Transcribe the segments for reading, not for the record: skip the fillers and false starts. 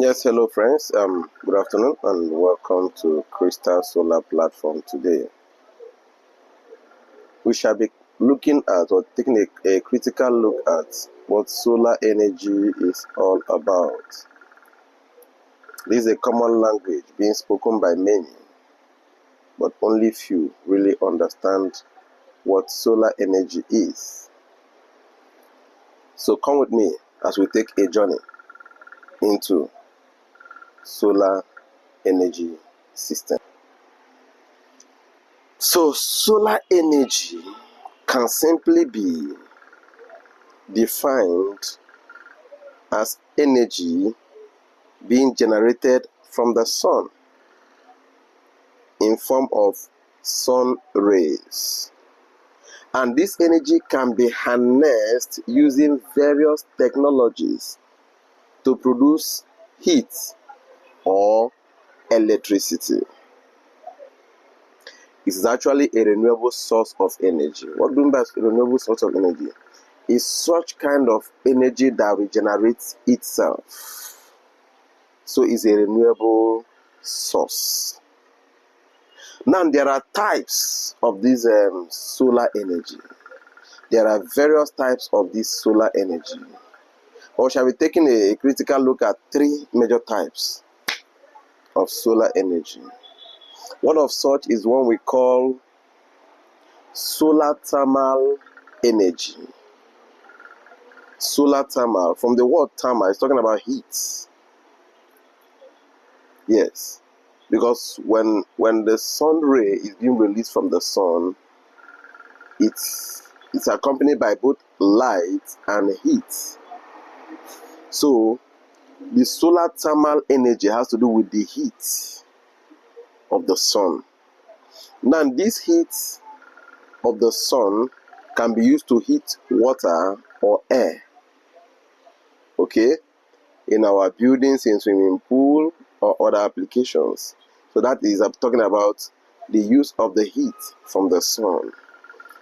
Yes, hello friends. Good afternoon and welcome to Crystal Solar Platform today. We shall be looking at or taking a critical look at what solar energy is all about. This is a common language being spoken by many, but only few really understand what solar energy is. So come with me as we take a journey into solar energy system. So solar energy can simply be defined as energy being generated from the sun in form of sun rays. And this energy can be harnessed using various technologies to produce heat or electricity. It is actually a renewable source of energy. What do you mean by a renewable source of energy? Is such kind of energy that regenerates itself. So it's a renewable source. Now there are types of this solar energy. There are various types of this solar energy. Or shall we taking a critical look at three major types of solar energy. One of such is one we call solar thermal energy. Solar thermal, from the word thermal, it's talking about heat. Yes, because when the sun ray is being released from the sun, it's accompanied by both light and heat. So the solar thermal energy has to do with the heat of the sun. Now this heat of the sun can be used to heat water or air. Okay, in our buildings, in swimming pool or other applications. So that is, I'm talking about the use of the heat from the sun.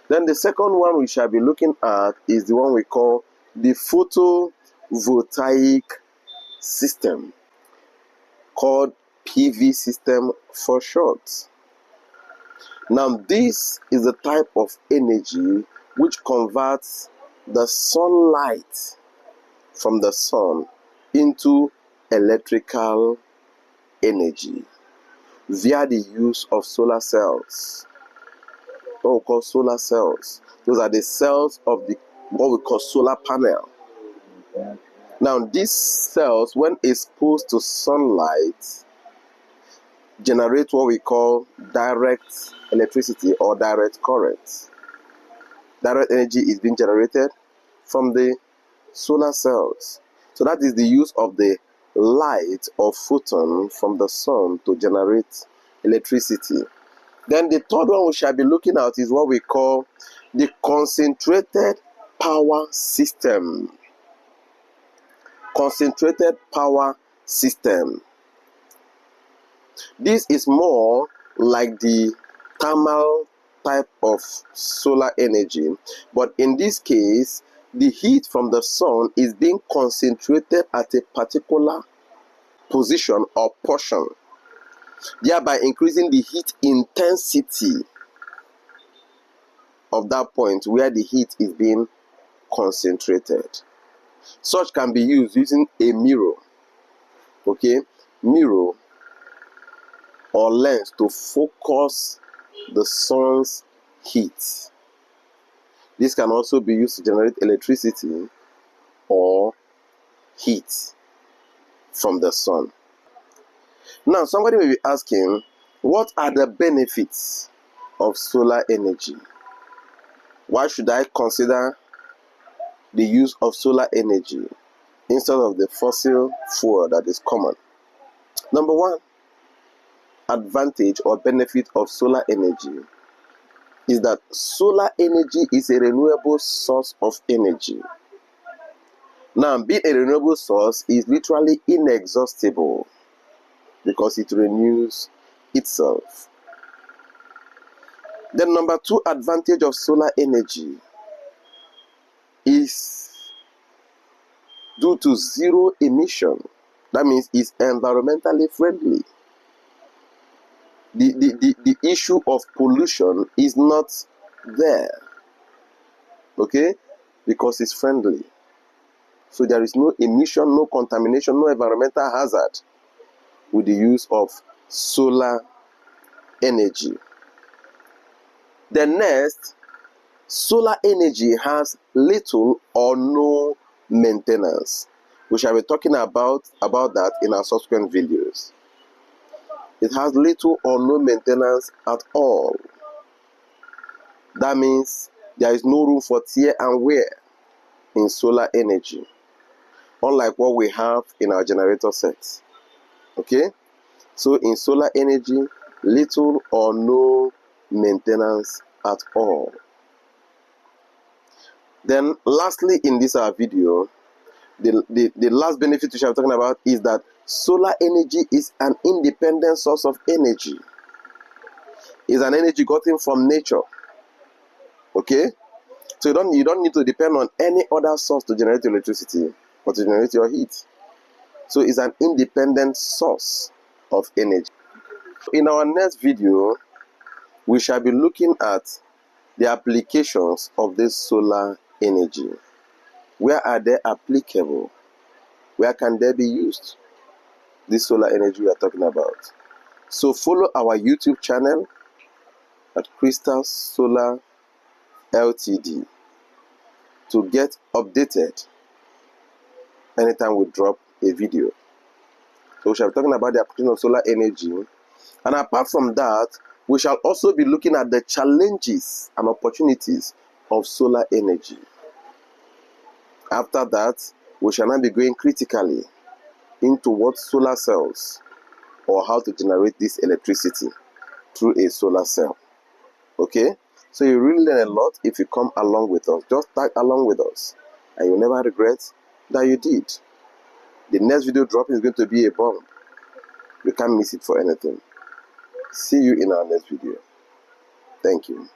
Then the second one we shall be looking at is the one we call the photovoltaic system, called PV system for short. Now this is a type of energy which converts the sunlight from the sun into electrical energy via the use of solar cells. What we call solar cells. Those are the cells of the what we call solar panel. Now these cells, when exposed to sunlight, generate what we call direct electricity or direct current. Direct energy is being generated from the solar cells. So that is the use of the light or photon from the sun to generate electricity. Then the third one we shall be looking at is what we call the concentrated power system. Concentrated power system. This is more like the thermal type of solar energy, but in this case, the heat from the sun is being concentrated at a particular position or portion, thereby increasing the heat intensity of that point where the heat is being concentrated. Such can be used using a mirror, okay, mirror or lens to focus the sun's heat. This can also be used to generate electricity or heat from the sun. Now, somebody may be asking, what are the benefits of solar energy? Why should I consider the use of solar energy instead of the fossil fuel that is common? Number one advantage or benefit of solar energy is that solar energy is a renewable source of energy. Now, being a renewable source is literally inexhaustible because it renews itself. Then number two advantage of solar energy is due to zero emission. That means it's environmentally friendly. The issue of pollution is not there, okay, because it's friendly. So there is no emission, no contamination, no environmental hazard with the use of solar energy. The next, solar energy has little or no maintenance. We shall be talking about that in our subsequent videos. It has little or no maintenance at all. That means there is no room for tear and wear in solar energy, unlike what we have in our generator sets. Okay? So in solar energy, little or no maintenance at all. Then lastly in this video, the last benefit which I'm talking about is that solar energy is an independent source of energy. It's an energy gotten from nature. Okay? So you don't need to depend on any other source to generate electricity or to generate your heat. So it's an independent source of energy. In our next video, we shall be looking at the applications of this solar energy. Where are they applicable? Where can they be used? This solar energy we are talking about. So follow our YouTube channel at Crystal Solar Ltd to get updated anytime we drop a video. So we shall be talking about the application of solar energy. And apart from that, we shall also be looking at the challenges and opportunities of solar energy. After that, we shall now be going critically into what solar cells or how to generate this electricity through a solar cell. Okay? So you really learn a lot if you come along with us. Just tag along with us and you'll never regret that you did. The next video drop is going to be a bomb. You can't miss it for anything. See you in our next video. Thank you.